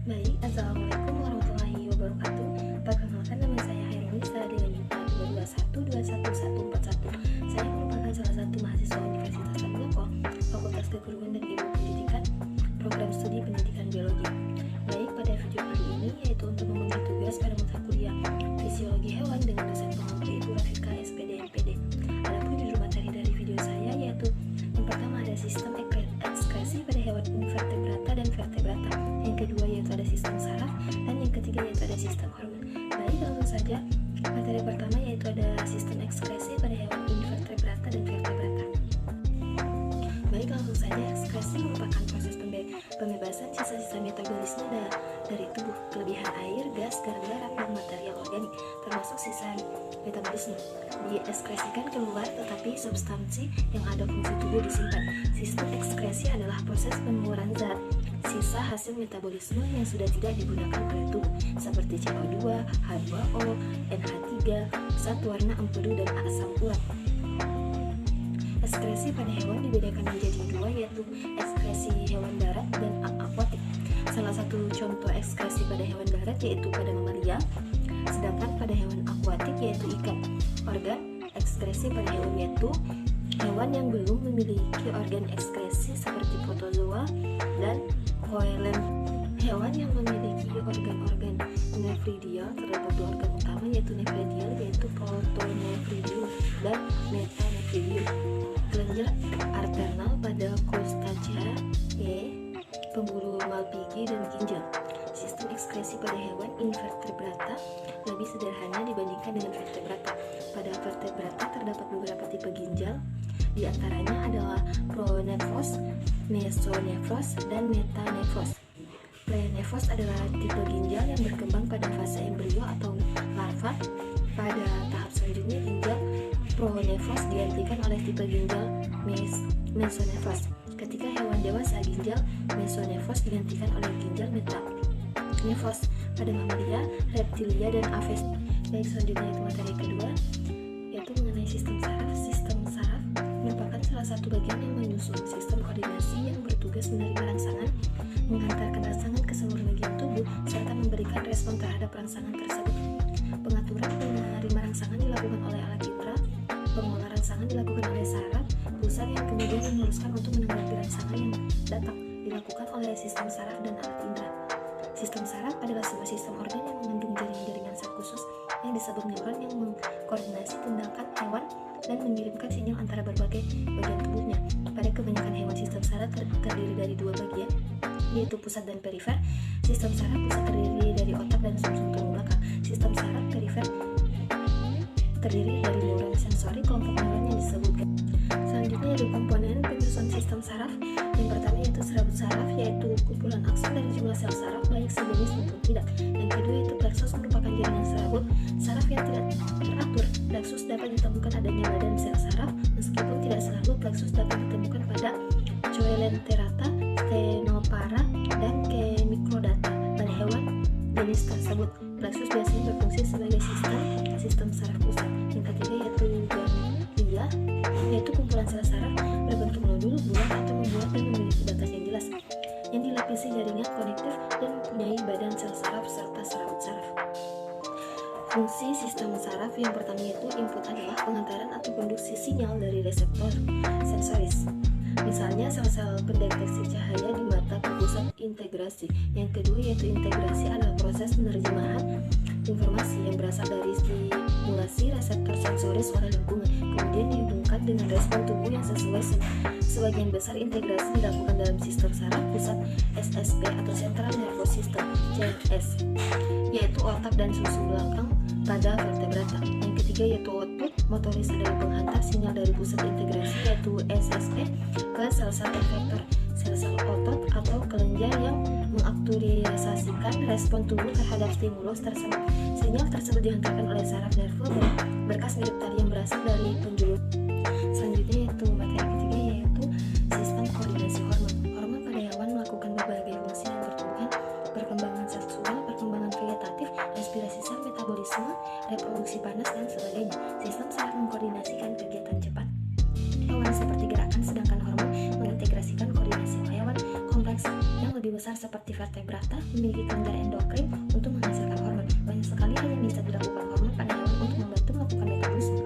Baik, Assalamualaikum warahmatullahi wabarakatuh. Perkenalkan, nama saya Hairunisa dengan NIM 2212141. Saya merupakan salah satu mahasiswa Universitas Tanjoko, Fakultas Keguruan dan Ilmu Pendidikan, Program Studi Pendidikan Biologi. Baik, pada video kali ini yaitu untuk memenuhi tugas pada mata kuliah Fisiologi Hewan dengan dosen pengampu Ibu Rafika SPD MPD. Adapun judul materi dari video saya yaitu yang pertama ada sistem ekskresi pada hewan invertebrata dan vertebrata. Yang kedua yaitu ada sistem saraf, dan yang ketiga yaitu ada sistem hormon. Baik, langsung saja. Materi pertama yaitu ada sistem ekskresi pada hewan invertebrata dan vertebrata. Baik, langsung saja. Ekskresi merupakan proses pembebasan sisa-sisa metabolisme dari tubuh, kelebihan air, gas, garam, dan material organik, termasuk sisa metabolisme diekskresikan keluar, tetapi substansi yang ada fungsi tubuh disimpan. Sistem ekskresi adalah proses pengeluaran zat sisa hasil metabolisme yang sudah tidak digunakan oleh tubuh, seperti CO2, H2O, NH3, zat warna empedu, dan asam urat. Ekskresi pada hewan dibedakan menjadi dua, yaitu ekskresi hewan darat dan akuatik. Salah satu contoh ekskresi pada hewan darat yaitu pada mamalia, sedangkan pada hewan akuatik yaitu ikan. Organ ekskresi pada hewan yaitu hewan yang belum memiliki organ ekskresi seperti protozoa dan koelem. Hewan yang memiliki organ-organ nefridial terdapat dua organ utama yaitu nefridial yaitu protonefridium dan metanefridium. Kelenjar arternal pada Crustacea, pembuluh malpighi dan ginjal. Sistem ekskresi pada hewan invertebrata lebih sederhana dibandingkan dengan vertebrata. Pada vertebrata terdapat beberapa tipe ginjal, di antaranya adalah pronefros, mesonefros, dan metanefros. Prenefros adalah tipe ginjal yang berkembang pada fase embrio atau larva. Pada tahap selanjutnya, ginjal pronefros digantikan oleh tipe ginjal mesonefros. Ketika hewan dewasa, ginjal mesonefros digantikan oleh ginjal metanefros. Pada mamalia, reptilia, dan aves. Baik, selanjutnya itu materi kedua yaitu mengenai sistem saraf. Sistem saraf merupakan salah satu bagian yang menyusun sistem koordinasi yang bertugas menerima rangsangan, menghantarkan rangsangan ke seluruh bagian tubuh, serta memberikan respon terhadap rangsangan tersebut. Pengaturan penerima rangsangan dilakukan oleh alat indera, pengolah rangsangan dilakukan oleh saraf pusat yang kemudian meneruskan untuk menanggapi rangsangan yang datang, dilakukan oleh sistem saraf dan alat indera. Sistem saraf adalah sebuah sistem organ yang mengandung jaringan-jaringan zat khusus yang disebut neuron yang mengkoordinasi tindakan hewan dan mengirimkan sinyal antara berbagai bagian tubuhnya. Pada kebanyakan hewan, sistem saraf terdiri dari dua bagian, yaitu pusat dan perifer. Sistem saraf pusat terdiri dari otak dan sumsum tulang belakang. Sistem saraf perifer terdiri dari neuron sensori, kelompok neuron yang disebutkan. Selanjutnya yaitu komponen penyusun sistem saraf. Yang pertama yaitu serabut saraf, yaitu kumpulan akson dari jumlah sel saraf baik sejenis maupun tidak. Yang kedua yaitu plexus, merupakan jaringan serabut saraf yang tidak teratur. Plexus dapat ditemukan adanya badan sel saraf, meskipun tidak selalu plexus dapat ditemukan pada Coelenterata, Ctenopara, dan Chemicrodata. Pada hewan jenis tersebut, plexus biasanya berfungsi sebagai sistem saraf pusat. Yang ketiga yaitu ganglia, yaitu kumpulan sel saraf berbentuk nodul, bulat, atau membulat dan memiliki batas yang jelas, yang dilapisi jaringan konektif dan mempunyai badan sel saraf serta serabut saraf. Fungsi sistem saraf yang pertama yaitu input adalah pengantaran atau konduksi sinyal dari reseptor sensoris. Misalnya sel-sel pendeteksi cahaya di mata ke pusat integrasi. Yang kedua yaitu integrasi adalah proses penerjemahan informasi yang berasal dari stimulasi reseptor sensoris oleh lingkungan, kemudian dihubungkan dengan respon tubuh yang sesuai. Sebagian besar integrasi dilakukan dalam sistem saraf pusat SSP atau Central Nervous System (CNS), yaitu otak dan sumsum belakang pada vertebrata. Yang ketiga yaitu output motoris adalah penghantar sinyal dari pusat integrasi yaitu SSP ke sel-sel efektor, sel-sel otot atau kelenjar yang mengaktualisasikan respon tubuh terhadap stimulus tersebut. Sinyal tersebut dihantarkan oleh saraf nerve berkas mirip tali yang berasal dari penjuru. Selanjutnya yaitu materi ketiga yaitu sistem koordinasi hormon. Hormon pada hewan melakukan berbagai fungsi dalam pertumbuhan, perkembangan seksual, perkembangan vegetatif, respirasi sel, metabolisme, reproduksi panas, dan sebagainya. Sistem saraf mengkoordinasikan kegiatan cepat hewan seperti gerakan, sedangkan hormon mengintegrasikan koordinasi hewan kompleks yang lebih besar seperti vertebrata memiliki kelenjar endokrin untuk menghasilkan hormon. Banyak sekali hal yang bisa dilakukan hormon pada hewan untuk membantu melakukan metabolisme,